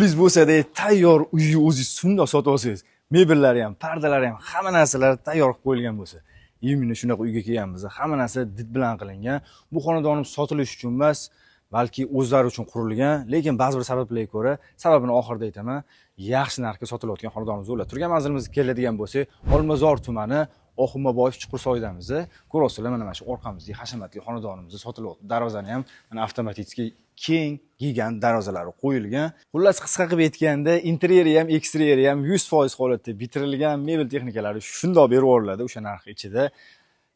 Biz bo'lsa-da tayyor uyni o'zingiz shundoq sotib olsangiz, mebellari ham, pardalari ham, hamma narsalari tayyor qilib qo'yilgan bo'lsa, imенно shunaqa uyga kelganmiz. Hamma narsa did bilan qilingan. Bu xonadonimiz sotilish uchun emas, balki o'zlari uchun qurilgan, lekin ba'zi bir sabablarga ko'ra, sababini oxirida aytaman, yaxshi narxga sotilayotgan xonadonimiz bo'ladi. Turgan manzilimizga keladigan bo'lsak, Olmazor tumani Oxunboboyev Chuqursoydamiz. Ko'rasizlar, mana shu orqamizda hashamatli xonadonimiz sotilyapti. Darvozani ham mana avtomatik keng, gigant darvozalari qo'yilgan. Xullas qisqa qilib aytganda, interyeri ham, eksteryeri ham 100% holatda bitirilgan mebel texnikalari shundoq berib yuboriladi o'sha narx ichida.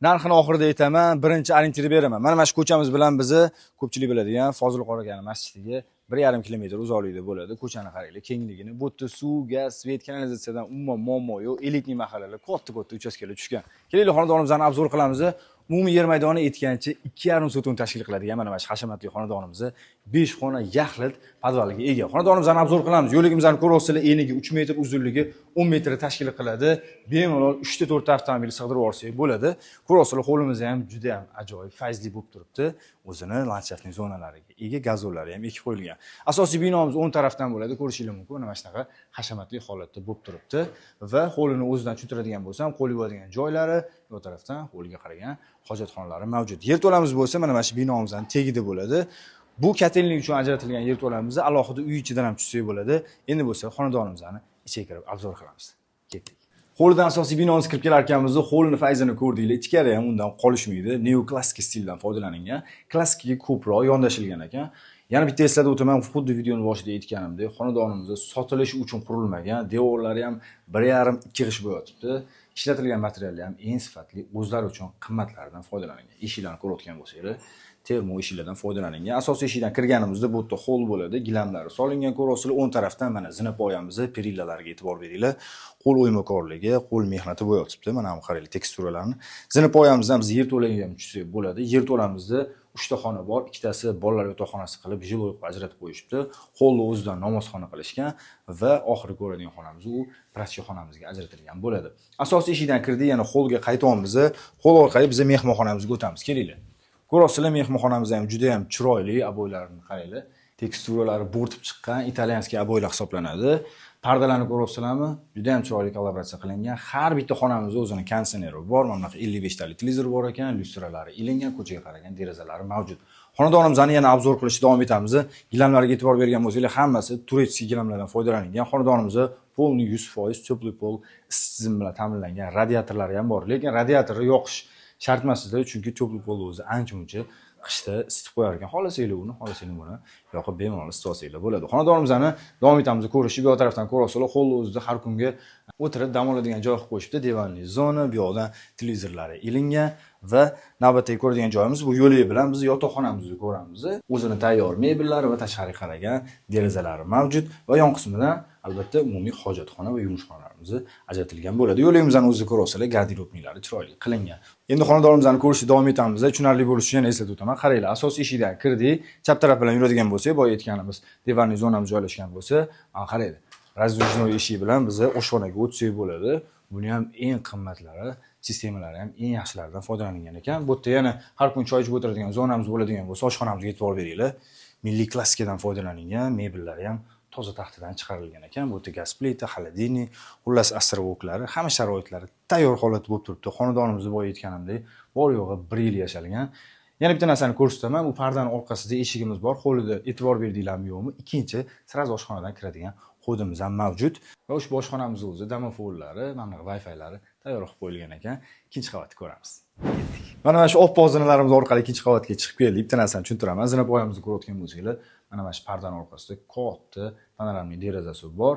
Narxini oxirida aytaman, birinchi orientir beraman. Mana shu ko'chamiz bilan bizni ko'pchilik biladigan Fozil Qoragani masjidiga 1,5 kilometr uzoqlikda bo'ladi. Ko'chani qaranglar, kengligini. Bu yerda suv, gaz, svet, kanalizatsiyadan umuman muammo yo'q. Elitniy mahallalar, katta-katta uchastkalar tushgan. Keling, xonadonimizni obzor qilamiz. Umumiy yer maydoni aytgancha 2,5 sotun tashkil qiladigan mana shu hashamatli xonadonimiz 5 xona yaxlit podvaliga ega. Xonadonimizni obzor qilamiz. Yo'ligimizni ko'rasizlar, eniga 3 metr, uzunligi 10 metr tashkil qiladi. Bemalol 3 ta 4 ta avtomobil sig'dirib olsak bo'ladi. Ko'rasizlar, hovlimiz ham juda ham ajoyib, fayzli bo'lib turibdi. O'zini landshaftning zonalariga ega, gazonlari ham ekib qo'yilgan. Asosiy binomiz o'ng tarafdan bo'ladi, ko'rishingiz mumkin. Mana shunaqa hashamatli holatda bo'lib turibdi va hovlini o'zidan tushuntiradigan bo'lsam, qo'l yuvadigan joylari bu tarafdan hovliga qaragan hojatxonalari mavjud. Yerto'lamiz bo'lsa, mana shu binomizdan tagida bo'ladi. Bu katelnik uchun ajratilgan yerto'lamizni alohida uy ichidan ham tushsak bo'ladi. Endi bo'lsa, xonadonimizni ichiga kirib obzor qilamiz. Ketdik. Hovlidan asosiy binomiz kirib kelar ekanmiz. Hovlining fayzini ko'rdinglar. Ichkari ham undan qolishmaydi. Neoklassik stildan foydalanilgan. Klassikaga ko'proq yondashilgan ekan. Yana bitta eslatib o'taman, xuddi videoning boshida aytganimdek, xonadonimiz sotilishi uchun qurilmagan. Devorlari ham 1,5-2 g'ish bo'yotibdi. Ishlatilgan materiallar ham eng sifatli, o'zlari uchun qimmatlardan foydalanilgan. Eshiklarni ko'rayotgan bo'lsangiz, termo eshiklardan foydalanilgan. Asosiy eshikdan kirganimizda bu yerda hol bo'ladi, gilamlari solingan ko'rasizlar. O'ng tarafdan mana zinapoyamiz, perillalariga e'tibor beringlar. Qo'l o'ymakorligi, qo'l mehnati bo'yotibdi. Mana ham qaranglar teksturalarni. Zinapoyamizdan biz yerto'laga ham tushsak bo'ladi. Yerto'lamizda 3 ta xona bor, ikkitasi bolalar yotoqxonasi qilib, jiloy qilib ajratib qo'yishibdi. Holni o'zidan namozxona qilishgan va oxiri ko'radigan xonamiz u propiska xonamizga ajratilgan bo'ladi. Asosiy eshikdan kirdik, yana holga qaytamiz. Hol orqali biz mehmonxonamizga o'tamiz. Kelinglar. Ko'rasizlar, mehmonxonamiz ham juda ham chiroyli, aboylarini qaranglar. Teksturalari bo'rtib chiqqan italyanskiy aboylar hisoblanadi. Pardalarni ko'rasizlarmi? Juda ham chiroyli kollaboratsiya qilingan. Har bitta xonamizda o'zining konditsioneri bor. Mana bunaqa 55 talik televizor bor ekan, lyustralari ilingan, ko'chaga qaragan derazalari mavjud. Xonadonimizni yana obzor qilishda davom etamiz. Gilamlarga e'tibor bergan bo'lsanglar, hammasi turistskiy gilamlardan foydalanilgan. Xonadonimiz polni 100% teplый pol tizim bilan ta'minlangan. Radiatorlari ham bor, lekin radiatorni yoqish shart emas sizlar, chunki teplый pol o'zi ancha-muncha qishda isitib qo'yar ekan. Xohlasanglar uni, xohlasanglar buni yoqib bemalol isitib olsanglar bo'ladi. Xonadonimizni davom etamiz ko'rishib, bu tarafdan ko'rasizlar, hol o'zida har kunga o'tirib dam oladigan joy qilib qo'yishibdi. Divanli zona, bu yoqdan televizorlari ilingan va navbatdagi ko'radigan joyimiz bu yo'lak bilan biz yotoqxonamizni ko'ramiz. O'zini tayyor mebellari va tashqariga qaragan derazalari mavjud va yon qismidan albatta umumiy hojatxona va yumushxonalarimiz ajratilgan bo'ladi. Yo'ligimizdan o'zini ko'rasizlar, garderobniklari chiroyli qilingan. Endi xonadonimizni ko'rishda davom etamiz. Tushunarli bo'lishi uchun eslatib o'taman. Qaranglar, asosiy eshikdan kirdik. Chap taraf bilan yuradigan bo'lsak, boya aytganimiz divanli zonamiz joylashgan bo'lsa, mana qaranglar. Razdvojnoy eshik bilan biz oshxonaga o'tsak bo'ladi. Buni ham eng qimmatlari, sistemalari ham eng yaxshilaridan foydalanilgan ekan. Bu yerda yana har kun choy ichib o'tiradigan zonamiz bo'ladigan bo'lsa, oshxonamizga e'tibor beringlar. Milliy klassikadan foydalanilgan, mebellari ham toza taxtadan chiqarilgan ekan. Bu yerda gaz plita, xolodilnik, xullas astrovoklar, hamma sharoitlari tayyor holatda bo'lib turibdi. Xonadonimizda boya aytganimdek, bor yo'g'i 1 yil yashalgan. Yana bitta narsani ko'rsataman. Bu pardaning orqasida eshigimiz bor. Qo'lida e'tibor berdinglarmi yo'qmi? Ikkinchi sirazi oshxonadan kiradigan xodimiz ham mavjud. Va ushbu oshxonamiz o'zi domofonlari, mana Wi-Fi'lari tayyor qilib qo'yilgan ekan. Ikkinchi qavatni ko'ramiz. Mana shu oppoq zinalarimiz orqali ikkinchi qavatga chiqib keldik. Bitta narsani tushuntiraman. Zina poyamizni ko'rayotgan bo'lsanglar, mana shu pardaning orqasida katta panoramli derazasi bor.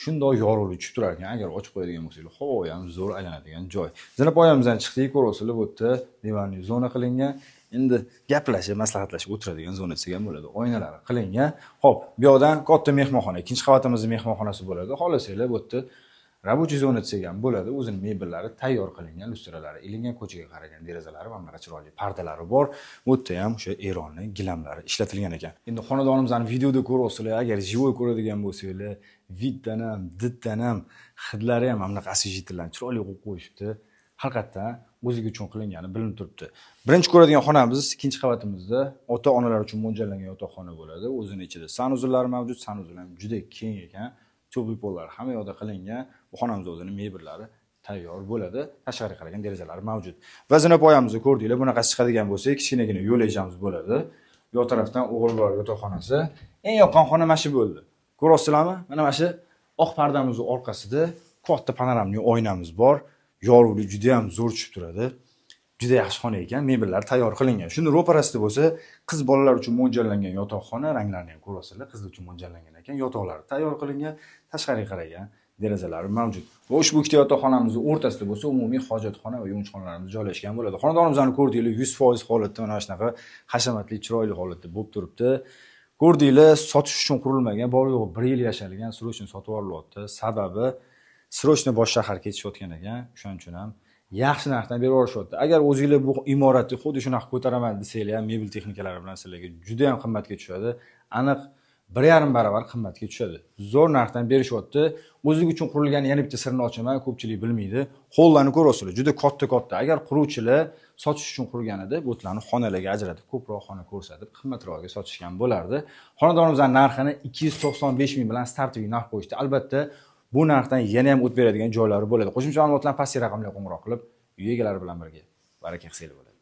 Shundoq yorug'lik tushib turar ekan. Agar ochib qo'yadigan bo'lsanglar, havo ham zo'r aylanadigan joy. Zina poyamizdan chiqdik, ko'rasizlar, bu yerda divanli zona qilingan. Endi gaplashib, maslahatlashib o'tiradigan zona desa ham bo'ladi. Oynalari qilingan. Xo'p, bu yoqdan katta mehmonxona, ikkinchi qavatimizning mehmonxonasi bo'ladi. Xohlasanglar, bu yerda rabochiy zona desa ham bo'ladi. O'zining mebellari tayyor qilingan, lyustralari ilingan, ko'chaga qaragan derazalari va mana chiroyli pardalari bor. Bu yerda ham o'sha Eronning gilamlari ishlatilgan ekan. Endi xonadonimizni videoda ko'rasizlar, agar jivoy ko'radigan bo'lsanglar, viddan ham, diddan ham hidlari ham mana osvejitellarni chiroyli qo'yib qo'yishibdi. haqiqatdan o'ziga uchun qilingani bilinib turibdi. Birinchi ko'radigan xonamiz ikkinchi qavatimizda ota-onalar uchun mo'ljallangan yotoqxona bo'ladi. O'zining ichida sanuzellari mavjud, sanuzel ham juda keng ekan. Tubli pollar hamma yoqda qilingan. Bu xonamizda o'zining mebellari tayyor bo'ladi. Tashqariga qaragan derazalari mavjud. Va zinapoyamizni ko'rdinglar, bunaqa chiqadigan bo'lsa, kichkinagina yo'l eshamiz bo'ladi. Yo tarafdan o'g'il bola yotoqxonasi. Eng yoqqan xona mana shu bo'ldi. Ko'ryapsizlarmi? Mana mana shu oq pardamizning orqasida katta panoramli oynamiz bor. Yorug'lik juda ham zo'r tushib turadi. Juda yaxshi xona ekan, mebellar tayyor qilingan. Shuni ro'parasida bo'lsa, qiz bolalar uchun mo'ljallangan yotoqxona, ranglarini ham ko'rasizlar, qizlar uchun mo'ljallangan ekan. Yotoqlari tayyor qilingan, tashqariga qaragan derazalari mavjud. Va ushbu ikkita yotoqxonamizning o'rtasida bo'lsa, umumiy hojatxona va yuvinichxonalarimiz joylashgan bo'ladi. Xonadonimizni ko'rdinglar, 100% holatda mana shunaqa hashamatli, chiroyli holatda bo'lib turibdi. Ko'rdinglar, sotish uchun qurilmagan, bor-yo'q 1 yil yashalgan, srochni sotib olinyapti. Sababi srochni bosh shahar ketishayotgan ekan, shuning uchun ham yaxshi narxdan berib yuborishyapti. Agar o'zingizlar bu imoratni xuddi shunaqa ko'taraman desanglar ham mebel texnikalari bilan sizlarga juda ham qimmatga tushadi. Aniq 1,5 barobar qimmatga tushadi. Zo'r narxdan berishyapti. O'zligi uchun qurilgan yana bitta sirni ochaman, ko'pchilik bilmaydi. Hollarni ko'rasizlar, juda katta-katta. Agar quruvchilar sotish uchun qurganida butlarni xonalarga ajratib, ko'proq xona ko'rsatib, qimmatroqga sotishgan bo'lardi. Xonadonimizning narxini 295 ming bilan startviy narx qo'yishdi. Albatta, bu narxdan yana ham o'tib beradigan joylari bo'ladi. Qo'shimcha ma'lumotlarni pastki raqamlarga qo'ng'iroq qilib, uy egalari bilan birga baraka qilsanglar bo'ladi.